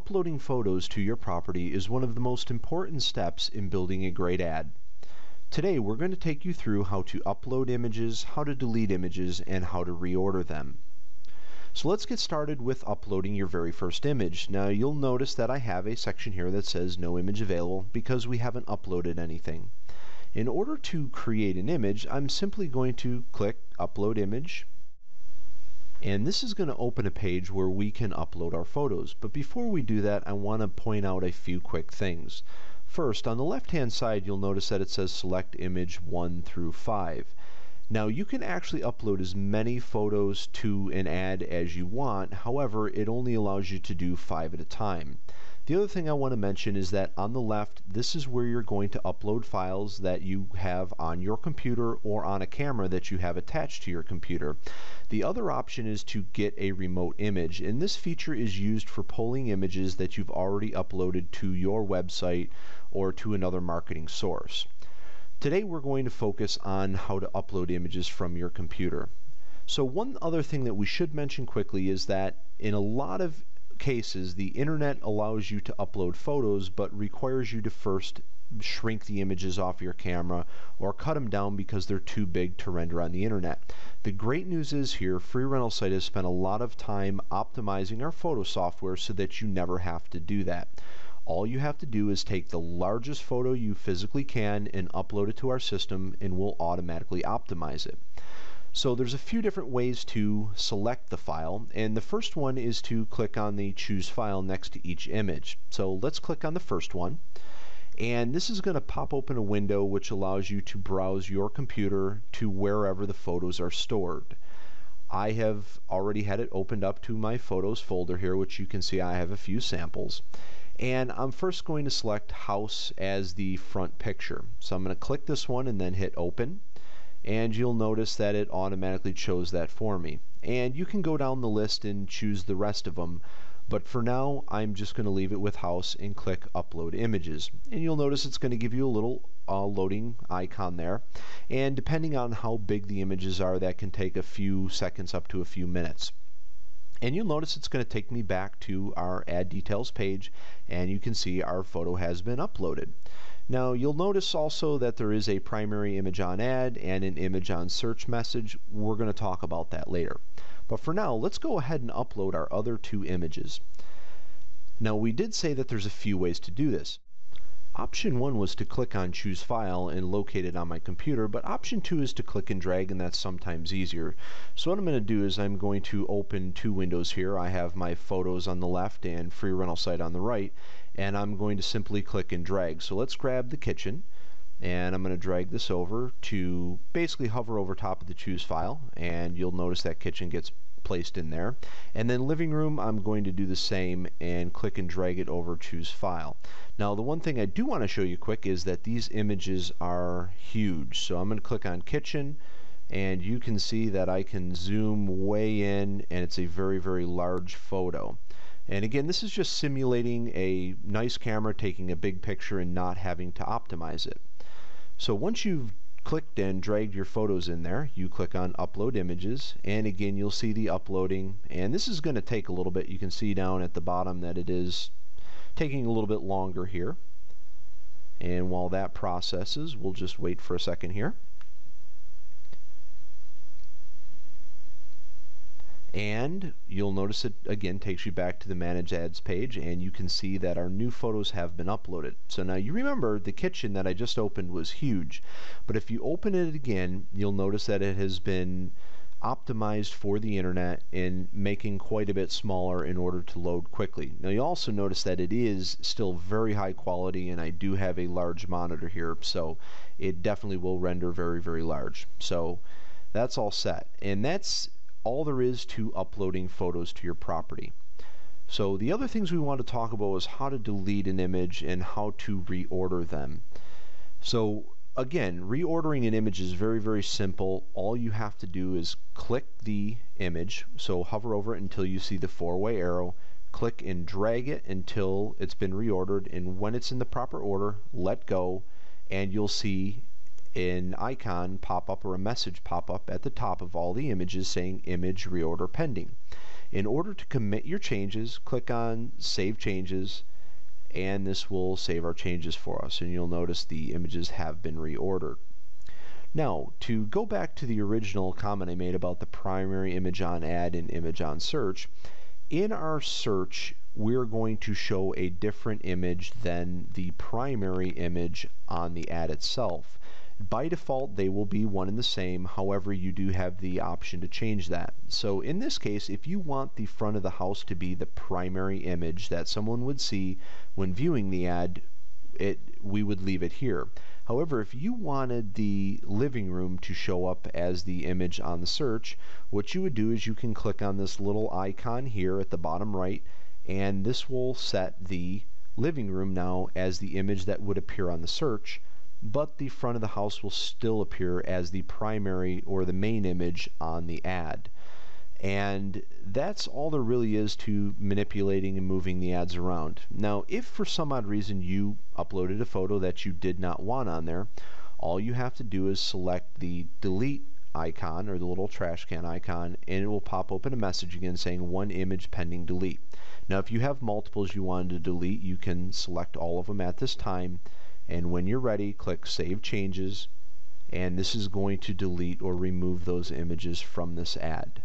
uploading photos to your property is one of the most important steps in building a great ad. Today we're going to take you through how to upload images, how to delete images, and how to reorder them. So let's get started with uploading your very first image. Now you'll notice that I have a section here that says no image available because we haven't uploaded anything. In order to create an image, I'm simply going to click Upload Image, and this is going to open a page where we can upload our photos. But before we do that, I want to point out a few quick things. First, on the left hand side you'll notice that it says select image 1 through 5. Now you can actually upload as many photos to an ad as you want, however it only allows you to do 5 at a time. The other thing I want to mention is that on the left, this is where you're going to upload files that you have on your computer or on a camera that you have attached to your computer. The other option is to get a remote image, and this feature is used for pulling images that you've already uploaded to your website or to another marketing source. Today we're going to focus on how to upload images from your computer. So one other thing that we should mention quickly is that in a lot of cases the internet allows you to upload photos but requires you to first shrink the images off your camera or cut them down because they're too big to render on the internet. The great news is here, Free Rental Site has spent a lot of time optimizing our photo software so that you never have to do that. All you have to do is take the largest photo you physically can and upload it to our system, and we'll automatically optimize it. So there's a few different ways to select the file, and the first one is to click on the Choose File next to each image. So let's click on the first one, and this is going to pop open a window which allows you to browse your computer to wherever the photos are stored. I have already had it opened up to my Photos folder here, which you can see I have a few samples. And I'm first going to select House as the front picture. So I'm going to click this one and then hit Open, and you'll notice that it automatically chose that for me. And you can go down the list and choose the rest of them, but for now I'm just going to leave it with House and click Upload Images. And you'll notice it's going to give you a little loading icon there, and depending on how big the images are, that can take a few seconds up to a few minutes. And you'll notice it's going to take me back to our ad details page, and you can see our photo has been uploaded. Now you'll notice also that there is a primary image on ad and an image on search message. We're going to talk about that later. But for now, let's go ahead and upload our other two images. Now we did say that there's a few ways to do this. Option 1 was to click on Choose File and locate it on my computer, but option 2 is to click and drag, and that's sometimes easier. So what I'm going to do is I'm going to open two windows here. I have my photos on the left and Free Rental Site on the right, and I'm going to simply click and drag. So let's grab the kitchen, and I'm going to drag this over to basically hover over top of the Choose File, and you'll notice that kitchen gets placed in there. And then living room, I'm going to do the same and click and drag it over Choose File. Now the one thing I do want to show you quick is that these images are huge. So I'm going to click on kitchen, and you can see that I can zoom way in, and it's a very large photo. And again, this is just simulating a nice camera taking a big picture and not having to optimize it. So once you've clicked and dragged your photos in there, you click on Upload Images, and again you'll see the uploading, and this is going to take a little bit. You can see down at the bottom that it is taking a little bit longer here, and while that processes, we'll just wait for a second here. And you'll notice it again takes you back to the Manage Ads page, and you can see that our new photos have been uploaded. So now you remember the kitchen that I just opened was huge, but if you open it again, you'll notice that it has been optimized for the internet and making quite a bit smaller in order to load quickly. Now you also notice that it is still very high quality, and I do have a large monitor here, so it definitely will render very large. So that's all set, and that's all there is to uploading photos to your property. So the other things we want to talk about is how to delete an image and how to reorder them. So again, reordering an image is very simple. All you have to do is click the image, so hover over it until you see the four-way arrow, click and drag it until it's been reordered, and when it's in the proper order, let go, and you'll see an icon pop up or a message pop up at the top of all the images saying Image Reorder Pending. In order to commit your changes, click on Save Changes, and this will save our changes for us, and you'll notice the images have been reordered. Now, to go back to the original comment I made about the primary image on ad and image on search, in our search we're going to show a different image than the primary image on the ad itself. By default they will be one and the same, however you do have the option to change that. So in this case, if you want the front of the house to be the primary image that someone would see when viewing the ad, we would leave it here. However, if you wanted the living room to show up as the image on the search, what you would do is you can click on this little icon here at the bottom right, and this will set the living room now as the image that would appear on the search, but the front of the house will still appear as the primary or the main image on the ad. And that's all there really is to manipulating and moving the ads around. Now, if for some odd reason you uploaded a photo that you did not want on there, all you have to do is select the delete icon or the little trash can icon, and it will pop open a message again saying one image pending delete. Now, if you have multiples you wanted to delete, you can select all of them at this time, and when you're ready, click Save Changes, and this is going to delete or remove those images from this ad.